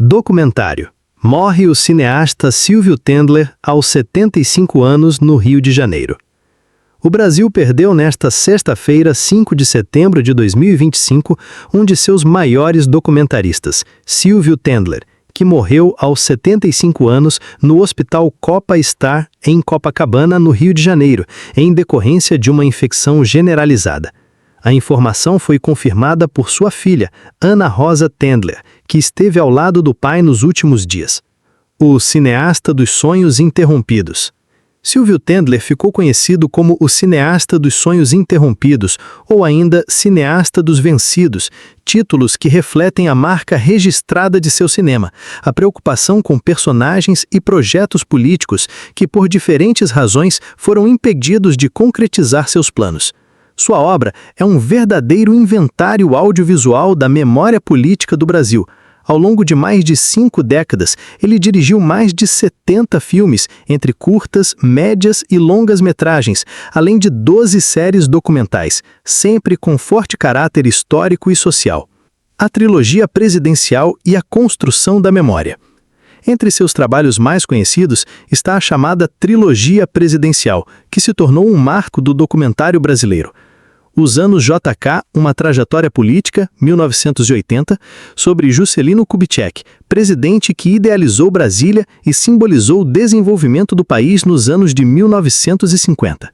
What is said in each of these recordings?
Documentário. Morre o cineasta Silvio Tendler aos 75 anos no Rio de Janeiro. O Brasil perdeu nesta sexta-feira, 5 de setembro de 2025, um de seus maiores documentaristas, Silvio Tendler, que morreu aos 75 anos no Hospital Copa Star, em Copacabana, no Rio de Janeiro, em decorrência de uma infecção generalizada. A informação foi confirmada por sua filha, Ana Rosa Tendler, que esteve ao lado do pai nos últimos dias. O cineasta dos sonhos interrompidos. Silvio Tendler ficou conhecido como o cineasta dos sonhos interrompidos, ou ainda cineasta dos vencidos, títulos que refletem a marca registrada de seu cinema, a preocupação com personagens e projetos políticos que, por diferentes razões, foram impedidos de concretizar seus planos. Sua obra é um verdadeiro inventário audiovisual da memória política do Brasil. Ao longo de mais de 5 décadas, ele dirigiu mais de 70 filmes, entre curtas, médias e longas metragens, além de 12 séries documentais, sempre com forte caráter histórico e social. A trilogia presidencial e a construção da memória. Entre seus trabalhos mais conhecidos está a chamada trilogia presidencial, que se tornou um marco do documentário brasileiro. Os anos JK, uma trajetória política, 1980, sobre Juscelino Kubitschek, presidente que idealizou Brasília e simbolizou o desenvolvimento do país nos anos de 1950.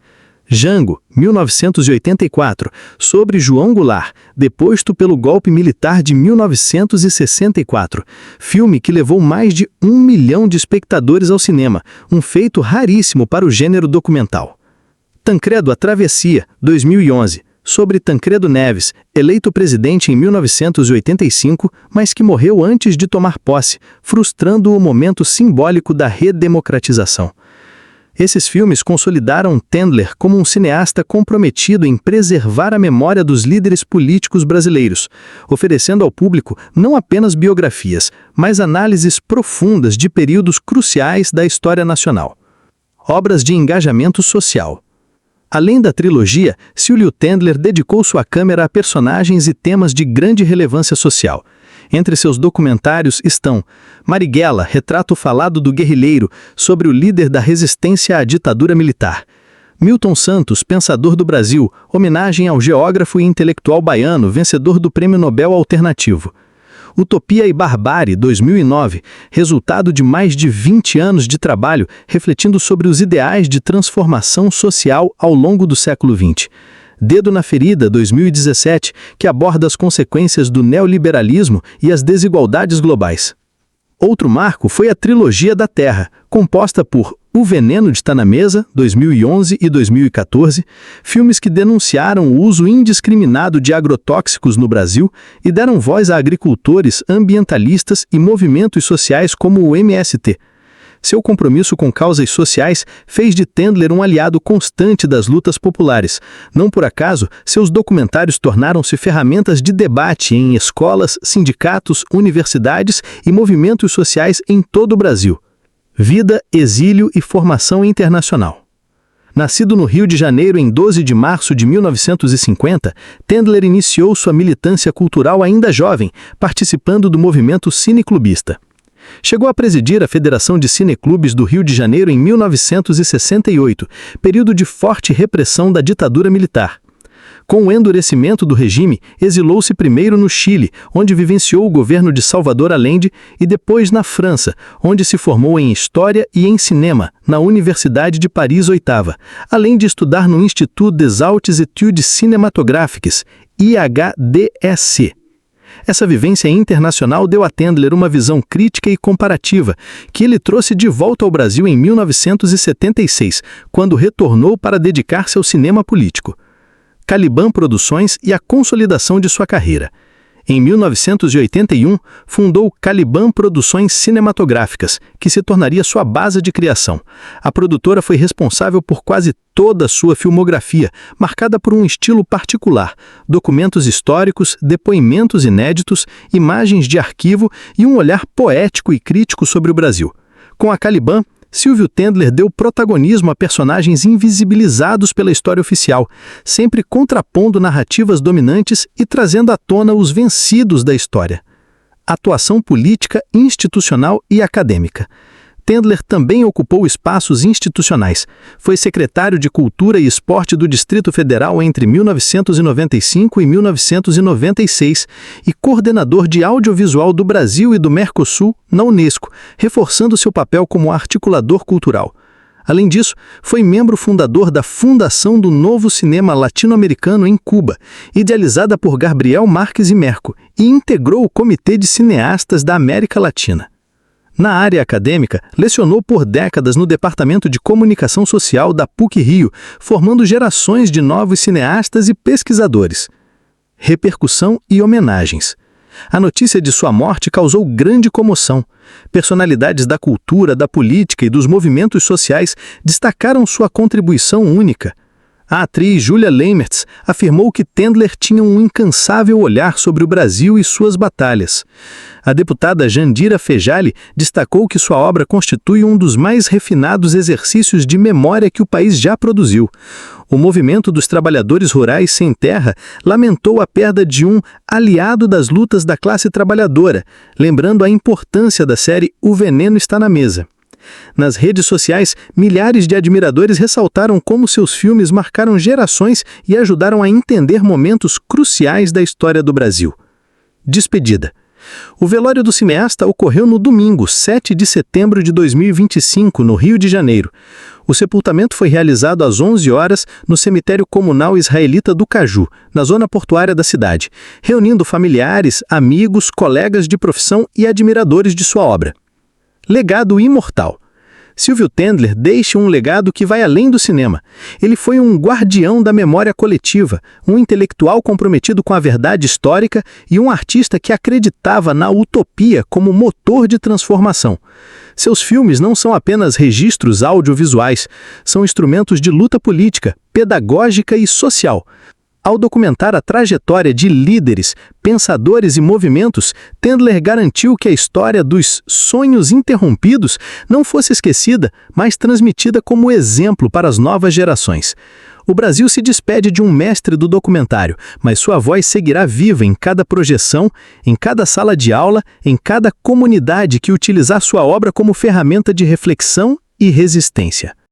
Jango, 1984, sobre João Goulart, deposto pelo golpe militar de 1964, filme que levou mais de 1 milhão de espectadores ao cinema, um feito raríssimo para o gênero documental. Tancredo A Travessia, 2011, sobre Tancredo Neves, eleito presidente em 1985, mas que morreu antes de tomar posse, frustrando o momento simbólico da redemocratização. Esses filmes consolidaram Tendler como um cineasta comprometido em preservar a memória dos líderes políticos brasileiros, oferecendo ao público não apenas biografias, mas análises profundas de períodos cruciais da história nacional. Obras de engajamento social. Além da trilogia, Silvio Tendler dedicou sua câmera a personagens e temas de grande relevância social. Entre seus documentários estão Marighella, retrato falado do guerrilheiro, sobre o líder da resistência à ditadura militar. Milton Santos, pensador do Brasil, homenagem ao geógrafo e intelectual baiano, vencedor do Prêmio Nobel Alternativo. Utopia e Barbárie, 2009, resultado de mais de 20 anos de trabalho refletindo sobre os ideais de transformação social ao longo do século XX. Dedo na Ferida, 2017, que aborda as consequências do neoliberalismo e as desigualdades globais. Outro marco foi a Trilogia da Terra, composta por O Veneno de Tá na Mesa, 2011 e 2014, filmes que denunciaram o uso indiscriminado de agrotóxicos no Brasil e deram voz a agricultores, ambientalistas e movimentos sociais como o MST. Seu compromisso com causas sociais fez de Tendler um aliado constante das lutas populares. Não por acaso, seus documentários tornaram-se ferramentas de debate em escolas, sindicatos, universidades e movimentos sociais em todo o Brasil. Vida, exílio e formação internacional. Nascido no Rio de Janeiro em 12 de março de 1950, Tendler iniciou sua militância cultural ainda jovem, participando do movimento cineclubista. Chegou a presidir a Federação de Cineclubes do Rio de Janeiro em 1968, período de forte repressão da ditadura militar. Com o endurecimento do regime, exilou-se primeiro no Chile, onde vivenciou o governo de Salvador Allende, e depois na França, onde se formou em História e em Cinema, na Universidade de Paris VIII, além de estudar no Institut des Hautes Études Cinématographiques, IHDSC. Essa vivência internacional deu a Tendler uma visão crítica e comparativa, que ele trouxe de volta ao Brasil em 1976, quando retornou para dedicar-se ao cinema político. Caliban Produções e a consolidação de sua carreira. Em 1981, fundou Caliban Produções Cinematográficas, que se tornaria sua base de criação. A produtora foi responsável por quase toda a sua filmografia, marcada por um estilo particular, documentos históricos, depoimentos inéditos, imagens de arquivo e um olhar poético e crítico sobre o Brasil. Com a Caliban, Silvio Tendler deu protagonismo a personagens invisibilizados pela história oficial, sempre contrapondo narrativas dominantes e trazendo à tona os vencidos da história. atuação política, institucional e acadêmica. Tendler também ocupou espaços institucionais. Foi secretário de Cultura e Esporte do Distrito Federal entre 1995 e 1996 e coordenador de audiovisual do Brasil e do Mercosul na Unesco, reforçando seu papel como articulador cultural. Além disso, foi membro fundador da Fundação do Novo Cinema Latino-Americano em Cuba, idealizada por Gabriel Marques e Merco, e integrou o Comitê de Cineastas da América Latina. Na área acadêmica, lecionou por décadas no Departamento de Comunicação Social da PUC-Rio, formando gerações de novos cineastas e pesquisadores. Repercussão e homenagens. A notícia de sua morte causou grande comoção. Personalidades da cultura, da política e dos movimentos sociais destacaram sua contribuição única. A atriz Julia Lemmertz afirmou que Tendler tinha um incansável olhar sobre o Brasil e suas batalhas. A deputada Jandira Fejali destacou que sua obra constitui um dos mais refinados exercícios de memória que o país já produziu. O movimento dos trabalhadores rurais sem terra lamentou a perda de um aliado das lutas da classe trabalhadora, lembrando a importância da série O Veneno Está na Mesa. Nas redes sociais, milhares de admiradores ressaltaram como seus filmes marcaram gerações e ajudaram a entender momentos cruciais da história do Brasil. Despedida. O velório do cineasta ocorreu no domingo, 7 de setembro de 2025, no Rio de Janeiro. O sepultamento foi realizado às 11 horas no cemitério comunal israelita do Caju, na zona portuária da cidade, reunindo familiares, amigos, colegas de profissão e admiradores de sua obra. Legado imortal. Silvio Tendler deixa um legado que vai além do cinema. Ele foi um guardião da memória coletiva, um intelectual comprometido com a verdade histórica e um artista que acreditava na utopia como motor de transformação. Seus filmes não são apenas registros audiovisuais, são instrumentos de luta política, pedagógica e social. Ao documentar a trajetória de líderes, pensadores e movimentos, Tendler garantiu que a história dos sonhos interrompidos não fosse esquecida, mas transmitida como exemplo para as novas gerações. O Brasil se despede de um mestre do documentário, mas sua voz seguirá viva em cada projeção, em cada sala de aula, em cada comunidade que utilizar sua obra como ferramenta de reflexão e resistência.